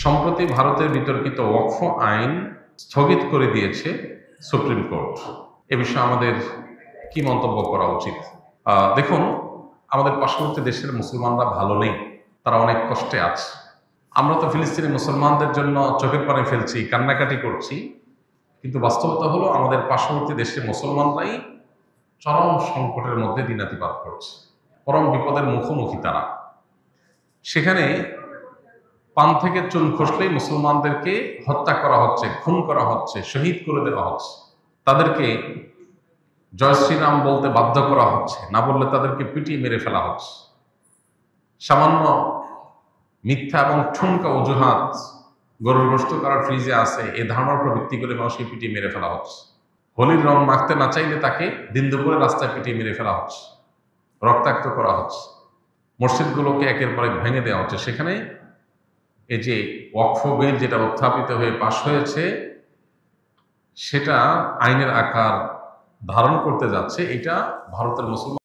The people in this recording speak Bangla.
সম্প্রতি ভারতের বিতর্কিত ওয়াকফ আইন স্থগিত করে দিয়েছে সুপ্রিম কোর্ট। এ বিষয়ে আমাদের কি মন্তব্য করা উচিত? দেখুন, আমাদের পার্শ্ববর্তী দেশের মুসলমানরা ভালো নেই, তারা অনেক কষ্টে আছে। আমরা তো ফিলিস্তিনি মুসলমানদের জন্য চোখের পানি ফেলছি, কান্নাকাটি করছি, কিন্তু বাস্তবতা হলো আমাদের পার্শ্ববর্তী দেশের মুসলমানরাই চরম সংকটের মধ্যে দিনাতিপাত করছে, পরম বিপদের মুখোমুখি তারা। সেখানে পান থেকে চুন খসলেই মুসলমানদেরকে হত্যা করা হচ্ছে, খুন করা হচ্ছে, শহীদ করে দেওয়া হচ্ছে, তাদেরকে জয় শ্রীরাম বলতে বাধ্য করা হচ্ছে, না বললে তাদেরকে পিটিয়ে মেরে ফেলা হচ্ছে। সামান্য মিথ্যা এবং ঠুনকা অজুহাত গরুর গোশত করার ফ্রিজে আছে, এ ধারণার উপর ভিত্তি করে মানুষকে পিটিয়ে মেরে ফেলা হচ্ছে। হোলির রং মাখতে না চাইলে তাকে দিন দুপুরে রাস্তায় পিটিয়ে মেরে ফেলা হচ্ছে, রক্তাক্ত করা হচ্ছে, মসজিদগুলোকে একের পর এক ভেঙে দেওয়া হচ্ছে। সেখানে এই যে ওয়াকফ বিল যেটা উত্থাপিত হয়ে পাশ হয়েছে, সেটা আইনের আকার ধারণ করতে যাচ্ছে। এটা ভারতের মুসলমান